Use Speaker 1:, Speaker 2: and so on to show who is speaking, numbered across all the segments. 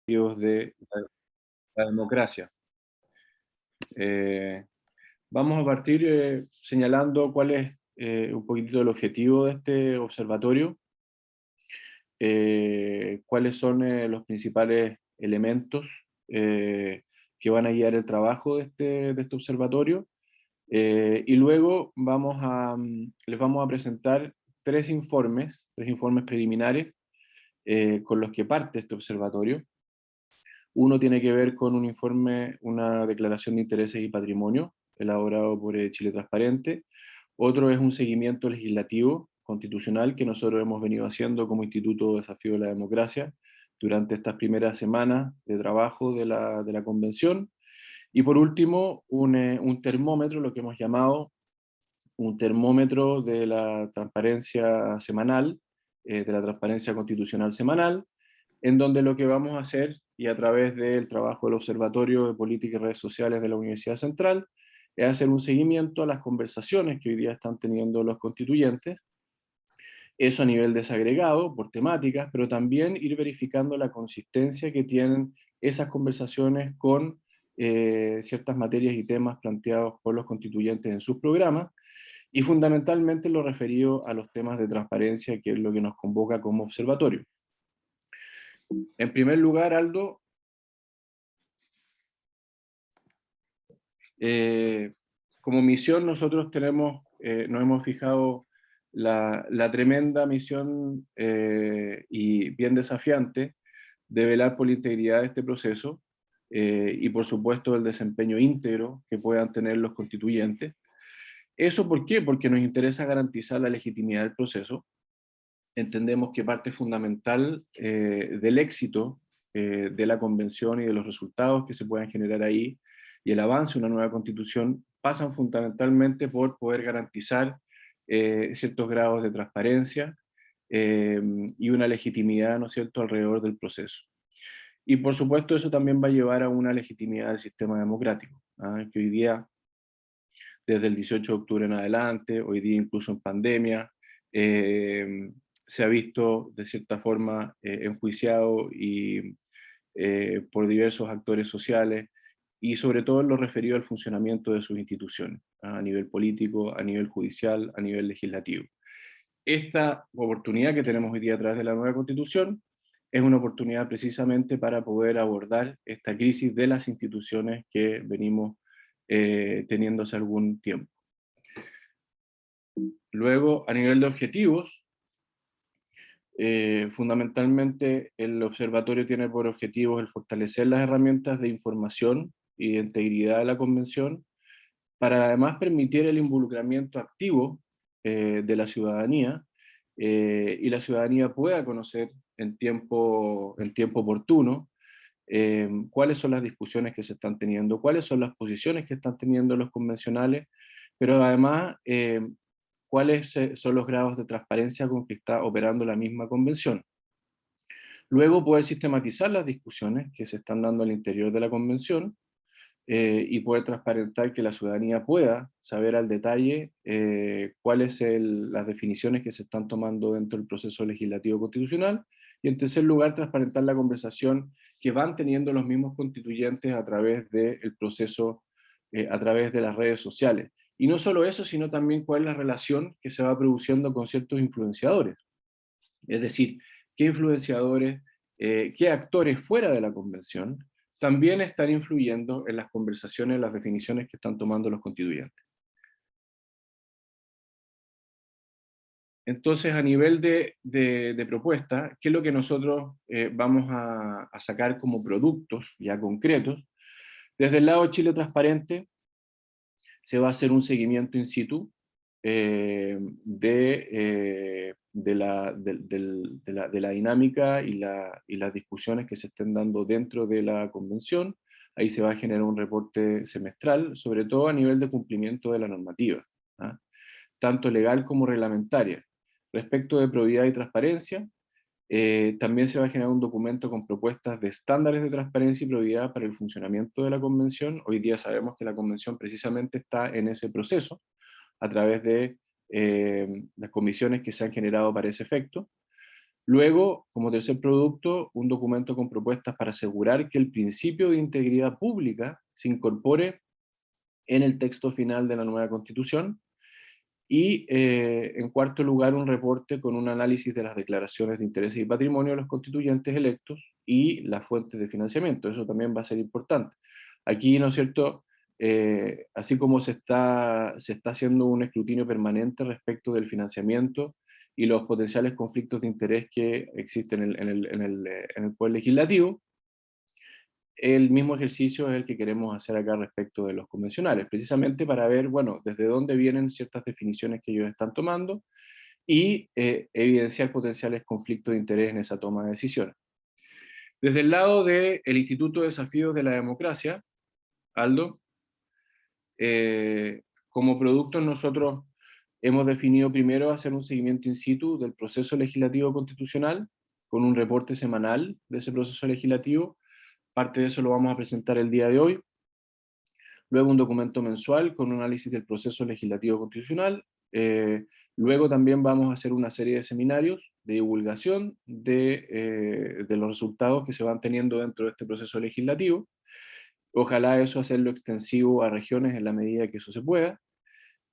Speaker 1: de la democracia. Vamos a partir señalando cuál es un poquitito el objetivo de este observatorio, cuáles son los principales elementos que van a guiar el trabajo de este observatorio, y luego les vamos a presentar tres informes preliminares con los que parte este observatorio. Uno tiene que ver con un informe, una declaración de intereses y patrimonio, elaborado por Chile Transparente. Otro es un seguimiento legislativo, constitucional, que nosotros hemos venido haciendo como Instituto Desafío de la Democracia durante estas primeras semanas de trabajo de la convención. Y por último, un termómetro, lo que hemos llamado un termómetro de la transparencia semanal, de la transparencia constitucional semanal, en donde lo que vamos a hacer, y a través del trabajo del Observatorio de Política y Redes Sociales de la Universidad Central, es hacer un seguimiento a las conversaciones que hoy día están teniendo los constituyentes, eso a nivel desagregado, por temáticas, pero también ir verificando la consistencia que tienen esas conversaciones con ciertas materias y temas planteados por los constituyentes en sus programas, y fundamentalmente lo referido a los temas de transparencia, que es lo que nos convoca como observatorio. En primer lugar, Aldo, como misión nosotros nos hemos fijado la tremenda misión y bien desafiante de velar por la integridad de este proceso y por supuesto el desempeño íntegro que puedan tener los constituyentes. ¿Eso por qué? Porque nos interesa garantizar la legitimidad del proceso. Entendemos que parte fundamental del éxito de la convención y de los resultados que se puedan generar ahí y el avance de una nueva constitución pasan fundamentalmente por poder garantizar ciertos grados de transparencia y una legitimidad, ¿no es cierto?, alrededor del proceso. Y por supuesto eso también va a llevar a una legitimidad del sistema democrático, ¿ah? Que hoy día, desde el 18 de octubre en adelante, hoy día incluso en pandemia, se ha visto de cierta forma enjuiciado y, por diversos actores sociales, y sobre todo en lo referido al funcionamiento de sus instituciones, a nivel político, a nivel judicial, a nivel legislativo. Esta oportunidad que tenemos hoy día a través de la nueva Constitución es una oportunidad precisamente para poder abordar esta crisis de las instituciones que venimos teniendo hace algún tiempo. Luego, a nivel de objetivos, fundamentalmente el observatorio tiene por objetivo el fortalecer las herramientas de información y de integridad de la Convención, para además permitir el involucramiento activo de la ciudadanía, y la ciudadanía pueda conocer en tiempo oportuno cuáles son las discusiones que se están teniendo, cuáles son las posiciones que están teniendo los convencionales, pero además cuáles son los grados de transparencia con que está operando la misma convención. Luego poder sistematizar las discusiones que se están dando al interior de la convención, y poder transparentar que la ciudadanía pueda saber al detalle cuáles son las definiciones que se están tomando dentro del proceso legislativo constitucional, y en tercer lugar transparentar la conversación que van teniendo los mismos constituyentes a través del proceso, a través de las redes sociales. Y no solo eso, sino también cuál es la relación que se va produciendo con ciertos influenciadores. Es decir, qué influenciadores, qué actores fuera de la convención también están influyendo en las conversaciones, en las definiciones que están tomando los constituyentes. Entonces, a nivel de propuesta, ¿qué es lo que nosotros vamos a sacar como productos ya concretos? Desde el lado de Chile Transparente, se va a hacer un seguimiento in situ de la dinámica y las discusiones que se estén dando dentro de la convención. Ahí se va a generar un reporte semestral, sobre todo a nivel de cumplimiento de la normativa, ¿ah? Tanto legal como reglamentaria. Respecto de probidad y transparencia, también se va a generar un documento con propuestas de estándares de transparencia y probidad para el funcionamiento de la convención. Hoy día sabemos que la convención precisamente está en ese proceso, a través de las comisiones que se han generado para ese efecto. Luego, como tercer producto, un documento con propuestas para asegurar que el principio de integridad pública se incorpore en el texto final de la nueva Constitución. Y en cuarto lugar, un reporte con un análisis de las declaraciones de intereses y patrimonio de los constituyentes electos y las fuentes de financiamiento. Eso también va a ser importante. Aquí, ¿no es cierto?, así como se está haciendo un escrutinio permanente respecto del financiamiento y los potenciales conflictos de interés que existen en el Poder Legislativo, el mismo ejercicio es el que queremos hacer acá respecto de los convencionales, precisamente para ver, bueno, desde dónde vienen ciertas definiciones que ellos están tomando y evidenciar potenciales conflictos de interés en esa toma de decisiones. Desde el lado del Instituto de Desafíos de la Democracia, Aldo, como productos nosotros hemos definido primero hacer un seguimiento in situ del proceso legislativo constitucional, con un reporte semanal de ese proceso legislativo. Parte de eso lo vamos a presentar el día de hoy. Luego un documento mensual con un análisis del proceso legislativo constitucional. Luego también vamos a hacer una serie de seminarios de divulgación de los resultados que se van teniendo dentro de este proceso legislativo. Ojalá eso hacerlo extensivo a regiones en la medida que eso se pueda.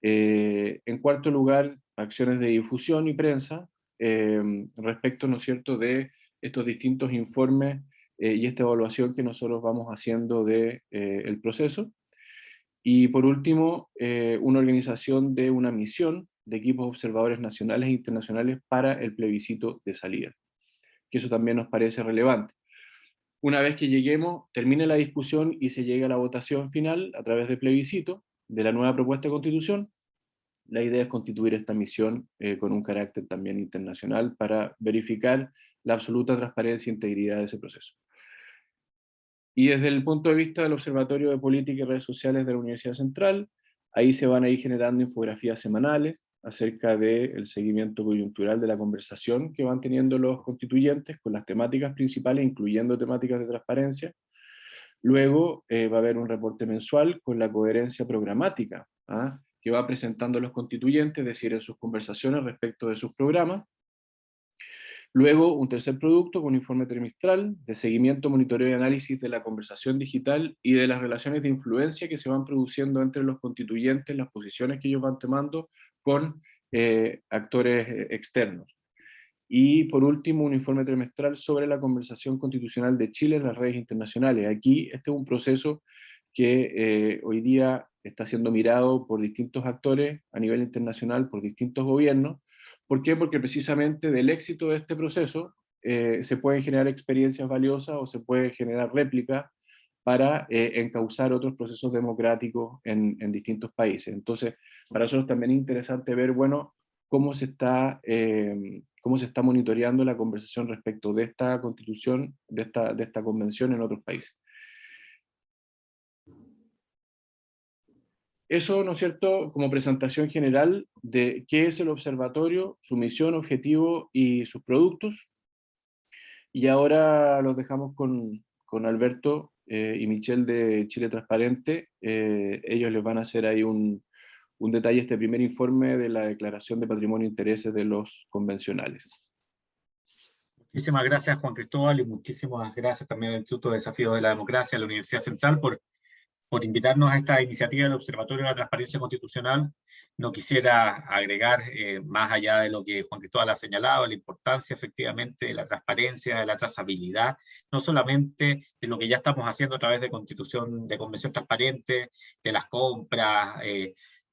Speaker 1: En cuarto lugar, acciones de difusión y prensa respecto, ¿no es cierto?, de estos distintos informes y esta evaluación que nosotros vamos haciendo del el proceso. Y por último, una organización de una misión de equipos observadores nacionales e internacionales para el plebiscito de salida, que eso también nos parece relevante. Una vez que lleguemos, termine la discusión y se llegue a la votación final a través del plebiscito de la nueva propuesta de constitución, la idea es constituir esta misión con un carácter también internacional para verificar la absoluta transparencia e integridad de ese proceso. Y desde el punto de vista del Observatorio de Política y Redes Sociales de la Universidad Central, ahí se van a ir generando infografías semanales acerca del seguimiento coyuntural de la conversación que van teniendo los constituyentes con las temáticas principales, incluyendo temáticas de transparencia. Luego va a haber un reporte mensual con la coherencia programática, que va presentando los constituyentes, es decir, en sus conversaciones respecto de sus programas. Luego, un tercer producto con informe trimestral de seguimiento, monitoreo y análisis de la conversación digital y de las relaciones de influencia que se van produciendo entre los constituyentes, las posiciones que ellos van tomando con actores externos. Y por último, un informe trimestral sobre la conversación constitucional de Chile en las redes internacionales. Aquí este es un proceso que hoy día está siendo mirado por distintos actores a nivel internacional, por distintos gobiernos. ¿Por qué? Porque precisamente del éxito de este proceso se pueden generar experiencias valiosas o se puede generar réplicas para encauzar otros procesos democráticos en distintos países. Entonces, para nosotros también es interesante ver, bueno, cómo se está monitoreando la conversación respecto de esta constitución, de esta convención en otros países. Eso, ¿no es cierto?, como presentación general de qué es el observatorio, su misión, objetivo y sus productos. Y ahora los dejamos con Alberto y Michelle de Chile Transparente. Ellos les van a hacer ahí un detalle, este primer informe de la Declaración de Patrimonio e Intereses de los Convencionales.
Speaker 2: Muchísimas gracias, Juan Cristóbal, y muchísimas gracias también al Instituto de Desafíos de la Democracia, a la Universidad Central, por invitarnos a esta iniciativa del Observatorio de la Transparencia Constitucional. No quisiera agregar, más allá de lo que Juan Cristóbal ha señalado, la importancia efectivamente de la transparencia, de la trazabilidad, no solamente de lo que ya estamos haciendo a través de convención transparente, de las compras,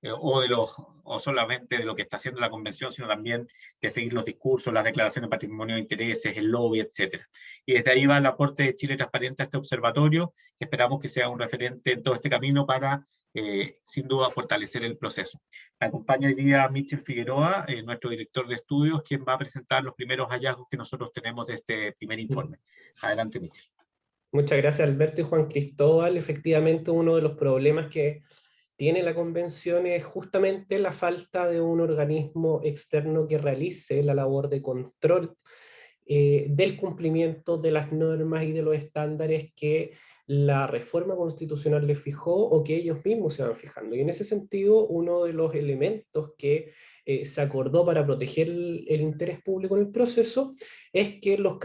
Speaker 2: o solamente de lo que está haciendo la convención, sino también de seguir los discursos, las declaraciones de patrimonio de intereses, el lobby, etc. Y desde ahí va el aporte de Chile Transparente a este observatorio, que esperamos que sea un referente en todo este camino para, sin duda, fortalecer el proceso. Me acompaña hoy día Michel Figueroa, nuestro director de estudios, quien va a presentar los primeros hallazgos que nosotros tenemos de este primer informe. Adelante, Michel.
Speaker 3: Muchas gracias, Alberto y Juan Cristóbal. Efectivamente, uno de los problemas que tiene la convención es justamente la falta de un organismo externo que realice la labor de control del cumplimiento de las normas y de los estándares que la reforma constitucional les fijó o que ellos mismos se van fijando. Y en ese sentido, uno de los elementos que se acordó para proteger el interés público en el proceso, es que los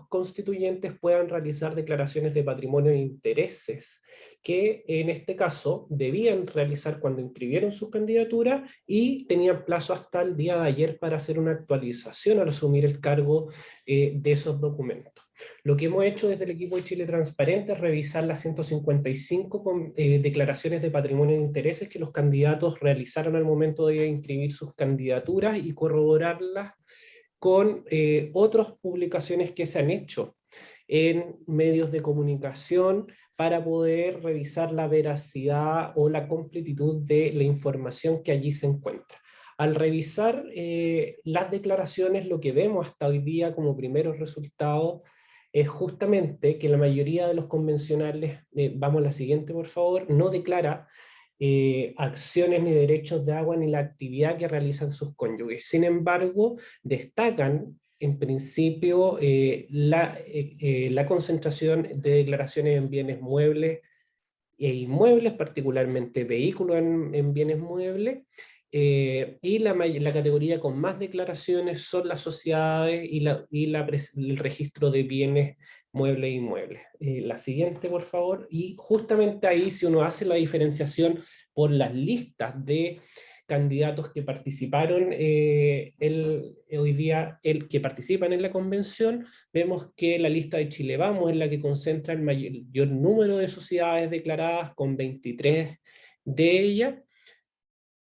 Speaker 3: constituyentes puedan realizar declaraciones de patrimonio e intereses, que en este caso debían realizar cuando inscribieron sus candidaturas y tenían plazo hasta el día de ayer para hacer una actualización al asumir el cargo de esos documentos. Lo que hemos hecho desde el equipo de Chile Transparente es revisar las 155 declaraciones de patrimonio e intereses que los candidatos realizaron al momento de inscribir sus candidaturas y corroborarlas con otras publicaciones que se han hecho en medios de comunicación para poder revisar la veracidad o la completitud de la información que allí se encuentra. Al revisar las declaraciones, lo que vemos hasta hoy día como primeros resultados es justamente que la mayoría de los convencionales, vamos a la siguiente por favor, no declara acciones ni derechos de agua ni la actividad que realizan sus cónyuges. Sin embargo, destacan en principio la concentración de declaraciones en bienes muebles e inmuebles, particularmente vehículos en bienes muebles, y la categoría con más declaraciones son las sociedades y el registro de bienes muebles e inmuebles. La siguiente, por favor. Y justamente ahí, si uno hace la diferenciación por las listas de candidatos que participaron hoy día, que participan en la convención, vemos que la lista de Chile Vamos es la que concentra el mayor número de sociedades declaradas, con 23 de ellas,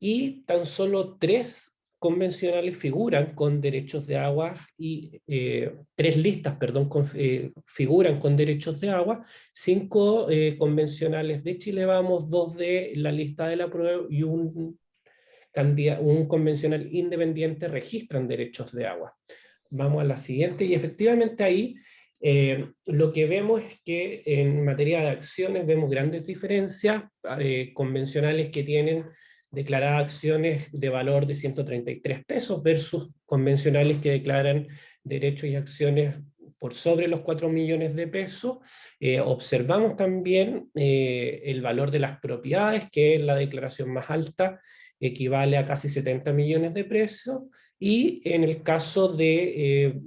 Speaker 3: y tan solo 3 convencionales figuran con derechos de agua y 3 listas, perdón, figuran con derechos de agua, 5 convencionales de Chile Vamos, 2 de la lista de la prueba y un convencional independiente registran derechos de agua. Vamos a la siguiente, y efectivamente ahí lo que vemos es que en materia de acciones vemos grandes diferencias, convencionales que tienen declaradas acciones de valor de 133 pesos versus convencionales que declaran derechos y acciones por sobre los 4 millones de pesos. Observamos también el valor de las propiedades, que es la declaración más alta, equivale a casi 70 millones de pesos, y en el caso de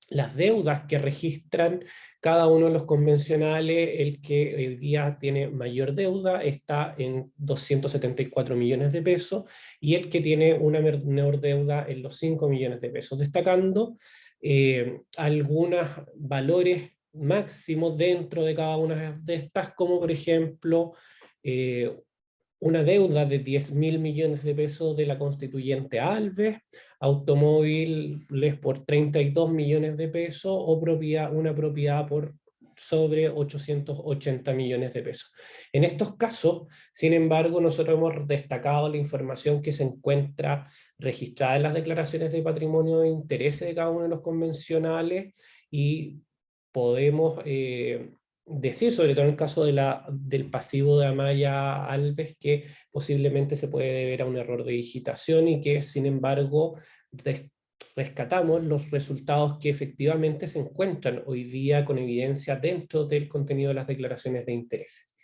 Speaker 3: las deudas que registran cada uno de los convencionales, el que hoy día tiene mayor deuda está en 274 millones de pesos, y el que tiene una menor deuda en los 5 millones de pesos, destacando algunos valores máximos dentro de cada una de estas, como por ejemplo una deuda de 10.000 millones de pesos de la constituyente Alves, automóviles por 32 millones de pesos, o una propiedad por sobre 880 millones de pesos. En estos casos, sin embargo, nosotros hemos destacado la información que se encuentra registrada en las declaraciones de patrimonio de intereses de cada uno de los convencionales, y podemos decir, sobre todo en el caso del pasivo de Amaya Alves, que posiblemente se puede deber a un error de digitación, y que sin embargo rescatamos los resultados que efectivamente se encuentran hoy día con evidencia dentro del contenido de las declaraciones de interés.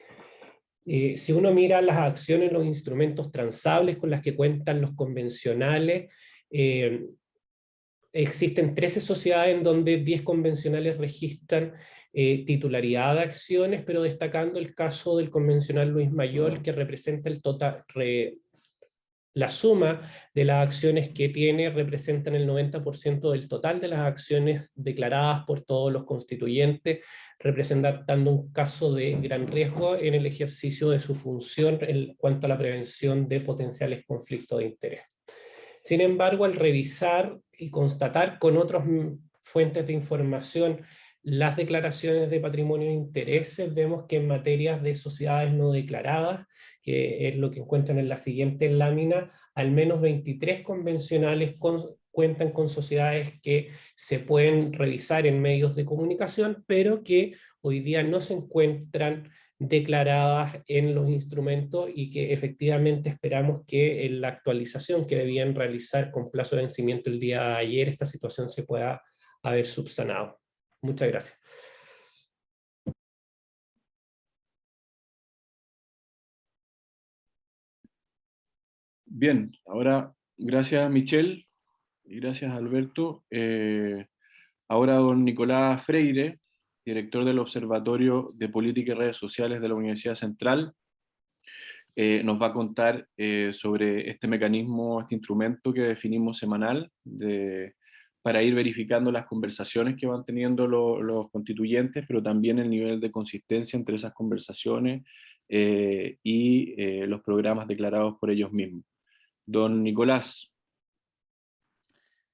Speaker 3: Si uno mira las acciones, los instrumentos transables con las que cuentan los convencionales, existen 13 sociedades en donde 10 convencionales registran titularidad de acciones, pero destacando el caso del convencional Luis Mayol, que representa el total, la suma de las acciones que tiene representan el 90% del total de las acciones declaradas por todos los constituyentes, representando un caso de gran riesgo en el ejercicio de su función en cuanto a la prevención de potenciales conflictos de interés. Sin embargo, al revisar y constatar con otras fuentes de información las declaraciones de patrimonio e intereses, vemos que en materias de sociedades no declaradas, que es lo que encuentran en la siguiente lámina, al menos 23 convencionales cuentan con sociedades que se pueden revisar en medios de comunicación, pero que hoy día no se encuentran declaradas en los instrumentos, y que efectivamente esperamos que en la actualización que debían realizar con plazo de vencimiento el día de ayer, esta situación se pueda haber subsanado. Muchas gracias.
Speaker 1: Bien, ahora Gracias, Michelle, y gracias, Alberto. Ahora don Nicolás Freire, director del Observatorio de Política y Redes Sociales de la Universidad Central, nos va a contar sobre este mecanismo, este instrumento que definimos semanal para ir verificando las conversaciones que van teniendo los constituyentes, pero también el nivel de consistencia entre esas conversaciones y los programas declarados por ellos mismos. Don Nicolás.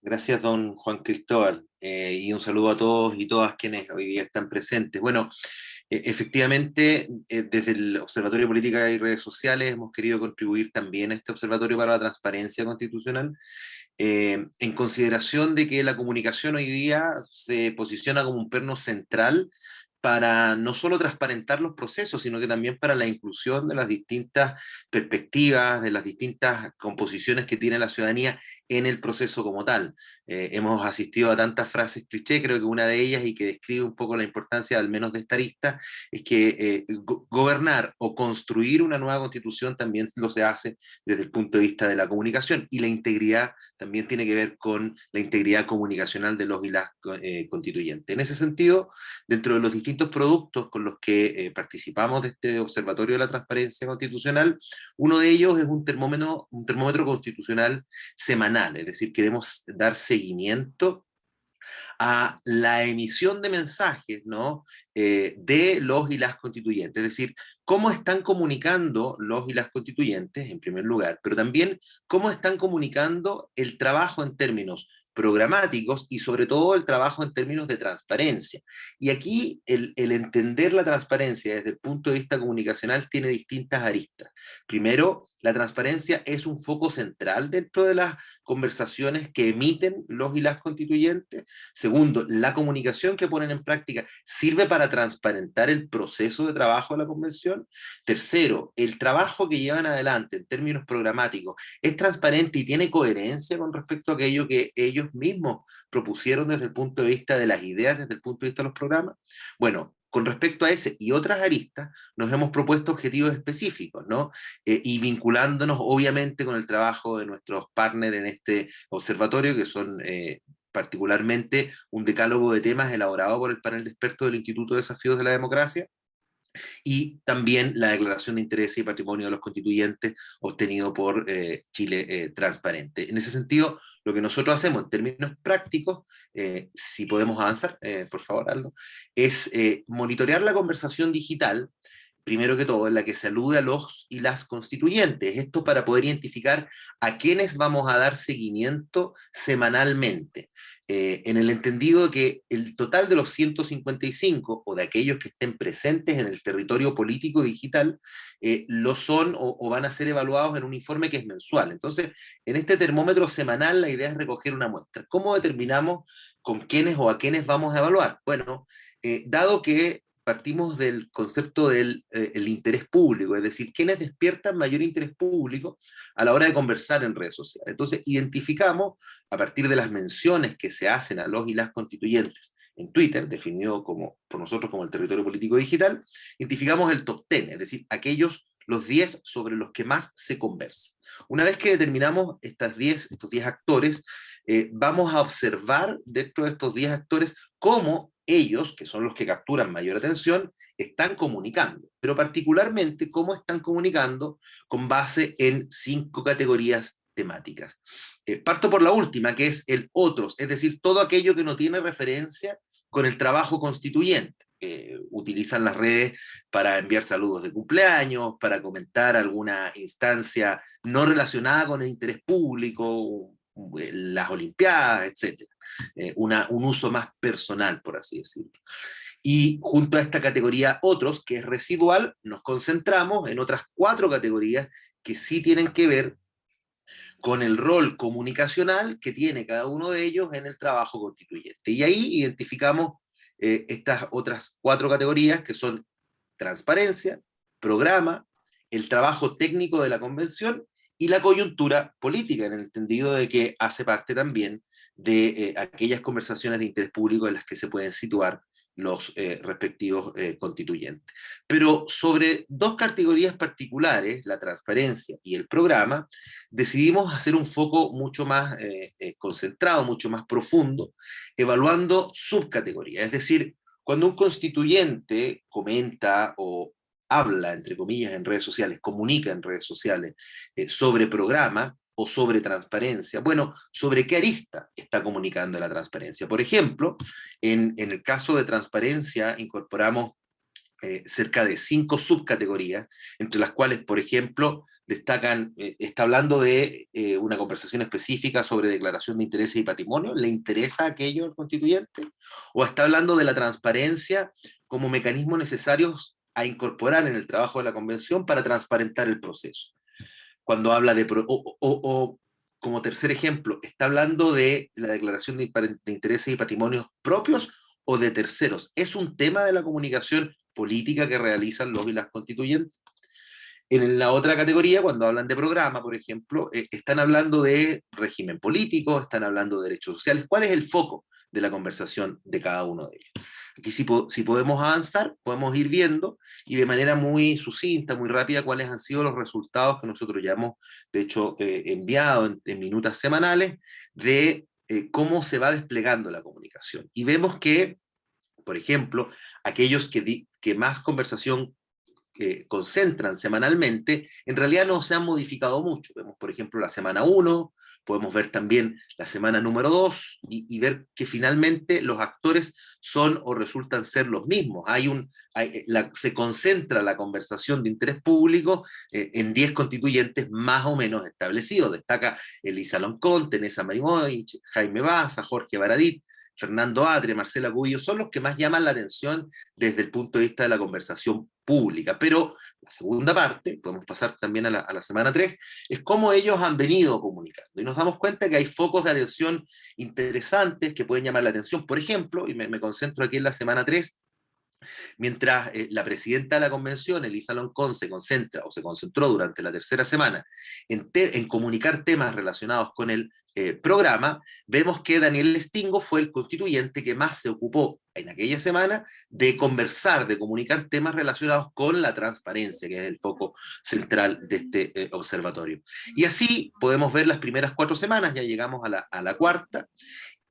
Speaker 4: Gracias, don Juan Cristóbal, y un saludo a todos y todas quienes hoy día están presentes. Bueno, efectivamente, desde el Observatorio de Política y Redes Sociales hemos querido contribuir también a este Observatorio para la Transparencia Constitucional, en consideración de que la comunicación hoy día se posiciona como un perno central para no solo transparentar los procesos, sino que también para la inclusión de las distintas perspectivas, de las distintas composiciones que tiene la ciudadanía en el proceso como tal. Hemos asistido a tantas frases cliché, creo que una de ellas, y que describe un poco la importancia al menos de esta arista, es que gobernar o construir una nueva constitución también lo se hace desde el punto de vista de la comunicación, y la integridad también tiene que ver con la integridad comunicacional de los y las constituyentes. En ese sentido, dentro de los distintos productos con los que participamos de este Observatorio de la Transparencia Constitucional, uno de ellos es un termómetro constitucional semanal, es decir, queremos dar seguimiento a la emisión de mensajes, ¿no? De los y las constituyentes, es decir, cómo están comunicando los y las constituyentes, en primer lugar, pero también cómo están comunicando el trabajo en términos programáticos y sobre todo el trabajo en términos de transparencia. Y aquí el entender la transparencia desde el punto de vista comunicacional tiene distintas aristas. Primero, la transparencia es un foco central dentro de las conversaciones que emiten los y las constituyentes. Segundo, la comunicación que ponen en práctica sirve para transparentar el proceso de trabajo de la convención. Tercero, el trabajo que llevan adelante en términos programáticos es transparente y tiene coherencia con respecto a aquello que ellos mismos propusieron desde el punto de vista de las ideas, desde el punto de vista de los programas. Bueno, con respecto a ese y otras aristas, nos hemos propuesto objetivos específicos, ¿no? Y vinculándonos obviamente con el trabajo de nuestros partners en este observatorio, que son particularmente un decálogo de temas elaborado por el panel de expertos del Instituto de Desafíos de la Democracia, y también la declaración de interés y patrimonio de los constituyentes obtenido por Chile Transparente. En ese sentido, lo que nosotros hacemos en términos prácticos, si podemos avanzar, por favor, Aldo, es monitorear la conversación digital, primero que todo, en la que se alude a los y las constituyentes. Esto para poder identificar a quiénes vamos a dar seguimiento semanalmente. En el entendido de que el total de los 155 o de aquellos que estén presentes en el territorio político digital lo son o van a ser evaluados en un informe que es mensual. Entonces, en este termómetro semanal la idea es recoger una muestra. ¿Cómo determinamos con quiénes o a quiénes vamos a evaluar? Bueno, dado que partimos del concepto del el interés público, es decir, quienes despiertan mayor interés público a la hora de conversar en redes sociales. Entonces, identificamos, a partir de las menciones que se hacen a los y las constituyentes en Twitter, definido por nosotros como el territorio político digital, identificamos el top 10, es decir, los 10 sobre los que más se conversa. Una vez que determinamos estos 10 actores, vamos a observar dentro de estos 10 actores cómo ellos, que son los que capturan mayor atención, están comunicando, pero particularmente cómo están comunicando con base en 5 categorías temáticas. Parto por la última, que es el otros, es decir, todo aquello que no tiene referencia con el trabajo constituyente. Utilizan las redes para enviar saludos de cumpleaños, para comentar alguna instancia no relacionada con el interés público, las Olimpiadas, etc. Un uso más personal, por así decirlo. Y junto a esta categoría otros, que es residual, nos concentramos en otras 4 categorías que sí tienen que ver con el rol comunicacional que tiene cada uno de ellos en el trabajo constituyente. Y ahí identificamos estas otras 4 categorías, que son transparencia, programa, el trabajo técnico de la convención y la coyuntura política, en el entendido de que hace parte también de aquellas conversaciones de interés público en las que se pueden situar los respectivos constituyentes. Pero sobre dos categorías particulares, la transparencia y el programa, decidimos hacer un foco mucho más concentrado, mucho más profundo, evaluando subcategorías. Es decir, cuando un constituyente comenta o habla, entre comillas, en redes sociales, comunica en redes sociales sobre programa o sobre transparencia, bueno, ¿sobre qué arista está comunicando la transparencia? Por ejemplo, en el caso de transparencia incorporamos cerca de 5 subcategorías, entre las cuales, por ejemplo, destacan, está hablando de una conversación específica sobre declaración de intereses y patrimonio, ¿le interesa aquello al constituyente? ¿O está hablando de la transparencia como mecanismo necesario a incorporar en el trabajo de la convención para transparentar el proceso? Cuando habla de, o como tercer ejemplo, ¿está hablando de la declaración de intereses y patrimonios propios o de terceros? ¿Es un tema de la comunicación política que realizan los y las constituyentes? En la otra categoría, cuando hablan de programa, por ejemplo, están hablando de régimen político, están hablando de derechos sociales. ¿Cuál es el foco de la conversación de cada uno de ellos? Aquí si podemos avanzar, podemos ir viendo y de manera muy sucinta, muy rápida, cuáles han sido los resultados que nosotros ya hemos, de hecho, enviado en minutas semanales de cómo se va desplegando la comunicación. Y vemos que, por ejemplo, aquellos que más conversación concentran semanalmente, en realidad no se han modificado mucho. Vemos, por ejemplo, la semana 1, podemos ver también la semana número 2 y ver que finalmente los actores son o resultan ser los mismos. Se concentra la conversación de interés público en 10 constituyentes más o menos establecidos. Destaca Elisa Loncón, Teresa Marimovich, Jaime Baza, Jorge Baradit, Fernando Atria, Marcela Cubillo, son los que más llaman la atención desde el punto de vista de la conversación pública. Pero la segunda parte, podemos pasar también a la semana 3, es cómo ellos han venido comunicando. Y nos damos cuenta que hay focos de atención interesantes que pueden llamar la atención. Por ejemplo, y me concentro aquí en la semana 3, mientras la presidenta de la convención, Elisa Loncón, se concentra o se concentró durante la tercera semana en comunicar temas relacionados con el programa, vemos que Daniel Stingo fue el constituyente que más se ocupó en aquella semana de conversar, de comunicar temas relacionados con la transparencia, que es el foco central de este observatorio. Y así podemos ver las primeras 4 semanas, ya llegamos a la cuarta,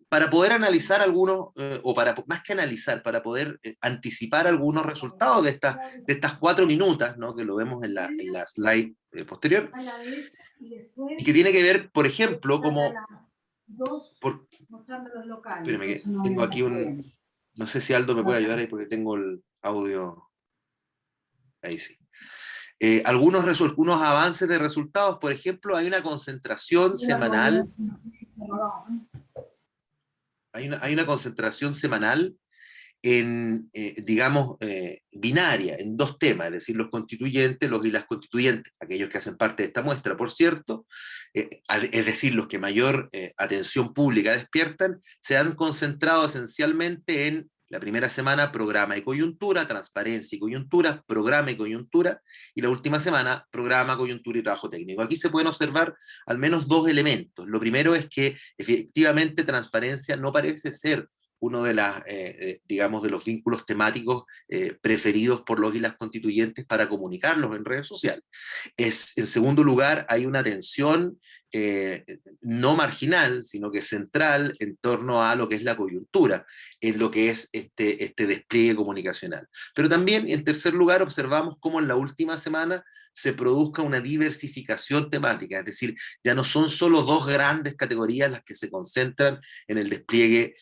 Speaker 4: para poder analizar algunos, o para más que analizar, para poder anticipar algunos resultados de estas 4 minutas, ¿no? Que lo vemos en la slide posterior, y que tiene que ver, por ejemplo, como... Espérame, que tengo aquí no sé si Aldo me puede ayudar ahí porque tengo el audio... Ahí sí. Algunos avances de resultados, por ejemplo, hay una concentración semanal... Hay una concentración semanal en, digamos, binaria, en 2 temas, es decir, los constituyentes, los y las constituyentes, aquellos que hacen parte de esta muestra, por cierto, es decir, los que mayor atención pública despiertan, se han concentrado esencialmente en la primera semana programa y coyuntura, transparencia y coyuntura, programa y coyuntura, y la última semana programa, coyuntura y trabajo técnico. Aquí se pueden observar al menos 2 elementos. Lo primero es que efectivamente transparencia no parece ser uno de digamos, de los vínculos temáticos preferidos por los y las constituyentes para comunicarlos en redes sociales. En segundo lugar, hay una tensión no marginal, sino que central en torno a lo que es la coyuntura, en lo que es este despliegue comunicacional. Pero también, en tercer lugar, observamos cómo en la última semana se produzca una diversificación temática, es decir, ya no son solo 2 grandes categorías las que se concentran en el despliegue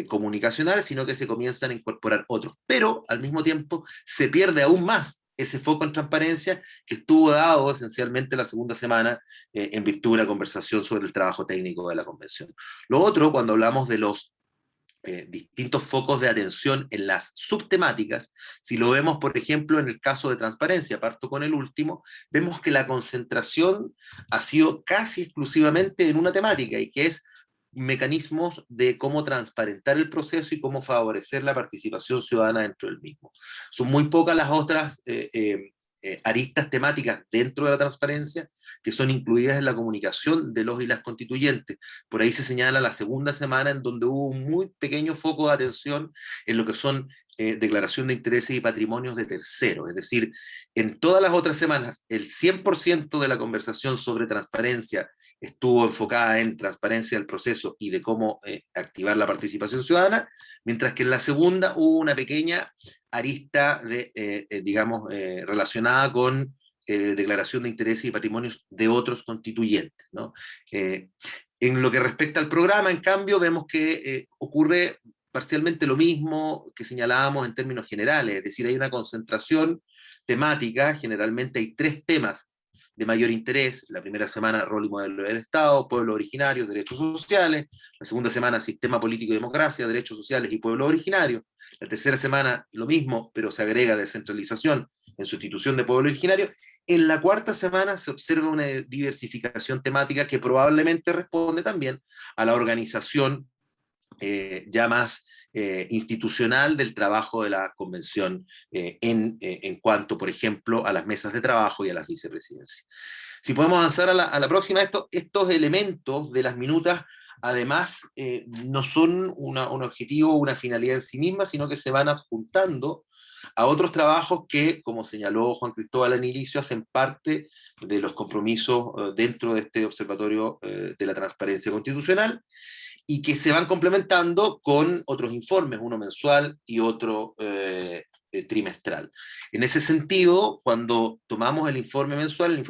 Speaker 4: comunicacional, sino que se comienzan a incorporar otros. Pero, al mismo tiempo, se pierde aún más ese foco en transparencia que estuvo dado esencialmente la segunda semana en virtud de una conversación sobre el trabajo técnico de la convención. Lo otro, cuando hablamos de los distintos focos de atención en las subtemáticas, si lo vemos, por ejemplo, en el caso de transparencia, parto con el último, vemos que la concentración ha sido casi exclusivamente en una temática, y que es mecanismos de cómo transparentar el proceso y cómo favorecer la participación ciudadana dentro del mismo. Son muy pocas las otras aristas temáticas dentro de la transparencia que son incluidas en la comunicación de los y las constituyentes. Por ahí se señala la segunda semana en donde hubo un muy pequeño foco de atención en lo que son declaración de intereses y patrimonios de terceros. Es decir, en todas las otras semanas, el 100% de la conversación sobre transparencia estuvo enfocada en transparencia del proceso y de cómo activar la participación ciudadana, mientras que en la segunda hubo una pequeña arista, relacionada con declaración de intereses y patrimonios de otros constituyentes, ¿no? En lo que respecta al programa, en cambio, vemos que ocurre parcialmente lo mismo que señalábamos en términos generales, es decir, hay una concentración temática, generalmente hay 3 temas de mayor interés: la primera semana, rol y modelo del Estado, pueblos originarios, derechos sociales; la segunda semana, sistema político y democracia, derechos sociales y pueblos originarios; la tercera semana, lo mismo, pero se agrega descentralización en sustitución de pueblos originarios. En la cuarta semana se observa una diversificación temática que probablemente responde también a la organización ya más institucional del trabajo de la convención en cuanto, por ejemplo, a las mesas de trabajo y a las vicepresidencias. Si podemos avanzar a la próxima, estos elementos de las minutas, además, no son un objetivo o una finalidad en sí misma, sino que se van adjuntando a otros trabajos que, como señaló Juan Cristóbal al inicio, hacen parte de los compromisos dentro de este Observatorio de la Transparencia Constitucional, y que se van complementando con otros informes, uno mensual y otro trimestral. En ese sentido, cuando tomamos el informe mensual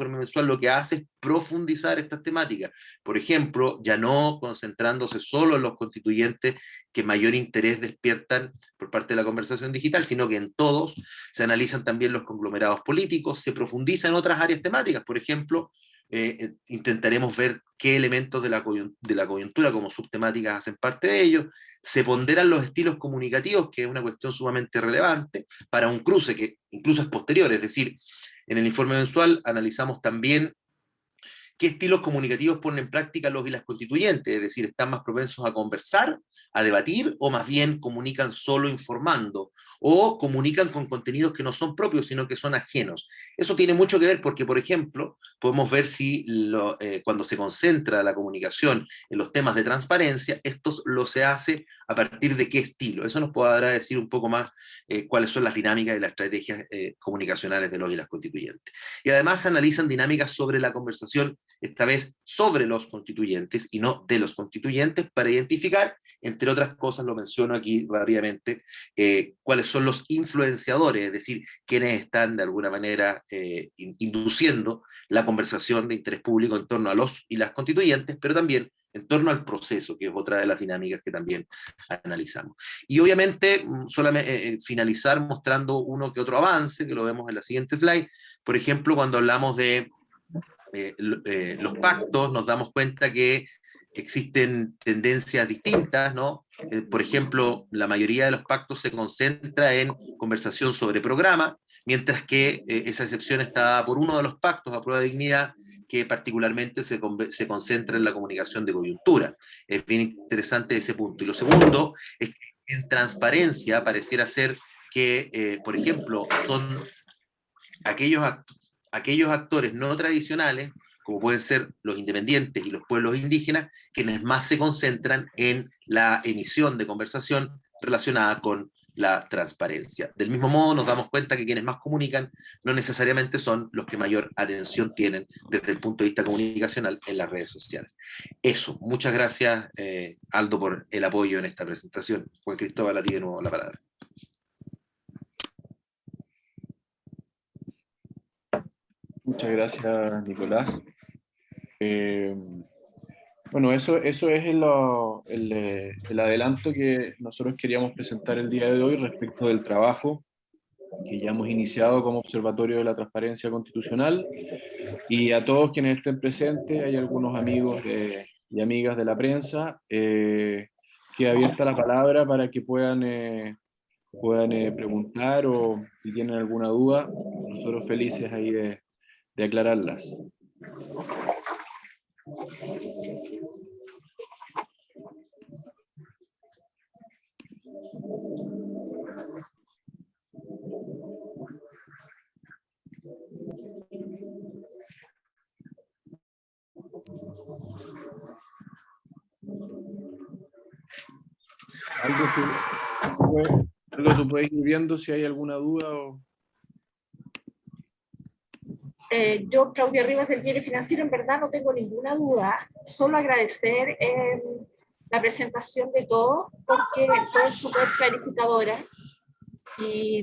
Speaker 4: lo que hace es profundizar estas temáticas. Por ejemplo, ya no concentrándose solo en los constituyentes que mayor interés despiertan por parte de la conversación digital, sino que en todos se analizan también los conglomerados políticos, se profundiza en otras áreas temáticas. Por ejemplo, intentaremos ver qué elementos de la coyuntura como subtemáticas hacen parte de ello. Se ponderan los estilos comunicativos, que es una cuestión sumamente relevante, para un cruce que incluso es posterior. Es decir, en el informe mensual analizamos también qué estilos comunicativos ponen en práctica los y las constituyentes, es decir, están más propensos a conversar, a debatir, o más bien comunican solo informando, o comunican con contenidos que no son propios, sino que son ajenos. Eso tiene mucho que ver porque, por ejemplo, podemos ver si cuando se concentra la comunicación en los temas de transparencia, esto lo se hace a partir de qué estilo. Eso nos podrá decir un poco más cuáles son las dinámicas y las estrategias comunicacionales de los y las constituyentes. Y además se analizan dinámicas sobre la conversación, esta vez sobre los constituyentes y no de los constituyentes, para identificar, entre otras cosas, lo menciono aquí rápidamente, cuáles son los influenciadores, es decir, quienes están de alguna manera induciendo la conversación de interés público en torno a los y las constituyentes, pero también en torno al proceso, que es otra de las dinámicas que también analizamos. Y obviamente, solamente finalizar mostrando uno que otro avance, que lo vemos en la siguiente slide. Por ejemplo, cuando hablamos de los pactos, nos damos cuenta que existen tendencias distintas, ¿no? Por ejemplo, la mayoría de los pactos se concentra en conversación sobre programa, mientras que esa excepción está dada por uno de los pactos, a prueba de dignidad, que particularmente se concentra en la comunicación de coyuntura. Es bien interesante ese punto. Y lo segundo es que en transparencia pareciera ser que, por ejemplo, son aquellos actores no tradicionales, como pueden ser los independientes y los pueblos indígenas, quienes más se concentran en la emisión de conversación relacionada con la transparencia. Del mismo modo, nos damos cuenta que quienes más comunican no necesariamente son los que mayor atención tienen desde el punto de vista comunicacional en las redes sociales. Eso, muchas gracias, Aldo, por el apoyo en esta presentación. Juan Cristóbal, a ti de nuevo la palabra.
Speaker 1: Muchas gracias, Nicolás. Bueno, eso es el adelanto que nosotros queríamos presentar el día de hoy respecto del trabajo que ya hemos iniciado como Observatorio de la Transparencia Constitucional. Y a todos quienes estén presentes, hay algunos amigos y amigas de la prensa, queda abierta la palabra para que puedan preguntar, o si tienen alguna duda, nosotros felices ahí de aclararlas. Algo tú puedes ir viendo si hay alguna duda o...
Speaker 5: Yo, Claudia Rivas del Diario Financiero, en verdad no tengo ninguna duda, solo agradecer la presentación de todos porque fue súper clarificadora y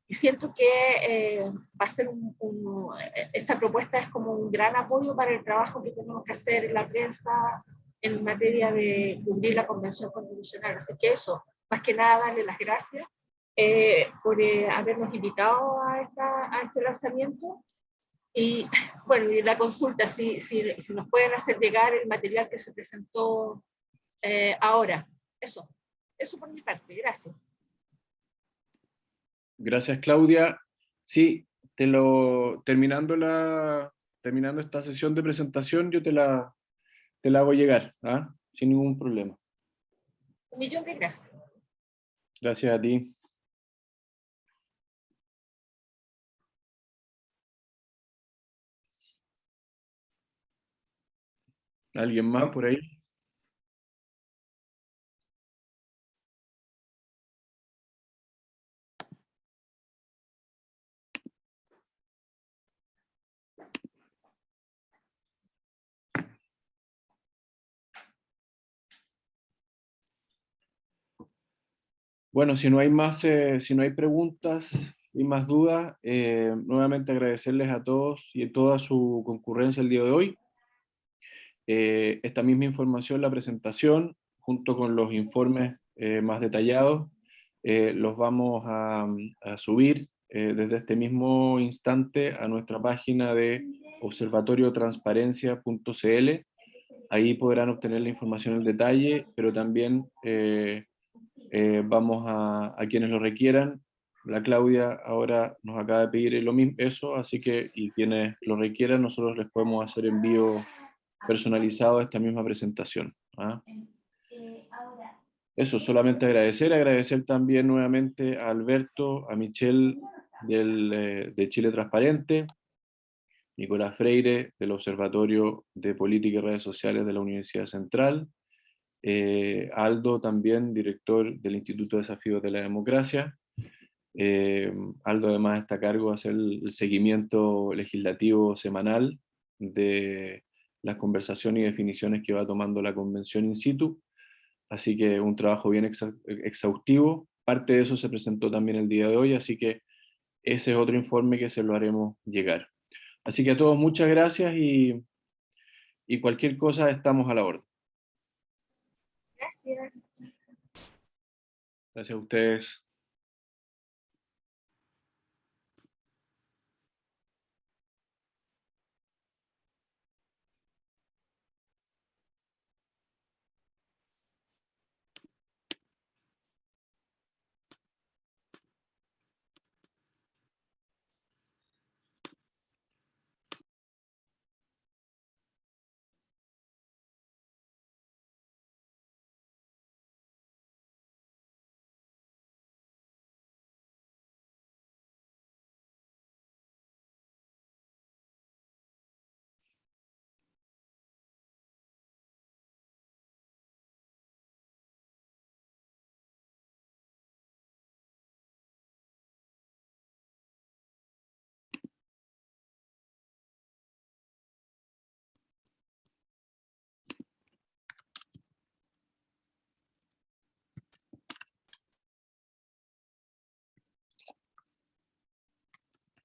Speaker 5: siento que va a ser esta propuesta es como un gran apoyo para el trabajo que tenemos que hacer en la prensa en materia de cumplir la Convención Constitucional. Así que eso, más que nada, darle las gracias por habernos invitado a este lanzamiento. Y bueno, y la consulta, si nos pueden hacer llegar el material que se presentó ahora. Eso por mi parte, gracias.
Speaker 1: Gracias, Claudia. Sí, terminando esta sesión de presentación, yo te la hago llegar, ¿ah? Sin ningún problema.
Speaker 5: 1.000.000 de gracias.
Speaker 1: Gracias a ti. ¿Alguien más por ahí? Bueno, si no hay más, si no hay preguntas y más dudas, nuevamente agradecerles a todos y a toda su concurrencia el día de hoy. Esta misma información, la presentación, junto con los informes más detallados, los vamos a subir desde este mismo instante a nuestra página de observatoriotransparencia.cl. Ahí podrán obtener la información en detalle, pero también vamos a quienes lo requieran. La Claudia ahora nos acaba de pedir lo mismo, eso, así que y quienes lo requieran, nosotros les podemos hacer envío personalizado a esta misma presentación. ¿Ah? Eso, solamente agradecer también nuevamente a Alberto, a Michelle de Chile Transparente, Nicolás Freire del Observatorio de Política y Redes Sociales de la Universidad Central, Aldo también, director del Instituto de Desafíos de la Democracia. Aldo además está a cargo de hacer el seguimiento legislativo semanal de las conversaciones y definiciones que va tomando la convención in situ, así que un trabajo bien exhaustivo. Parte de eso se presentó también el día de hoy, así que ese es otro informe que se lo haremos llegar. Así que a todos muchas gracias y cualquier cosa estamos a la orden.
Speaker 5: Gracias.
Speaker 1: Gracias a ustedes.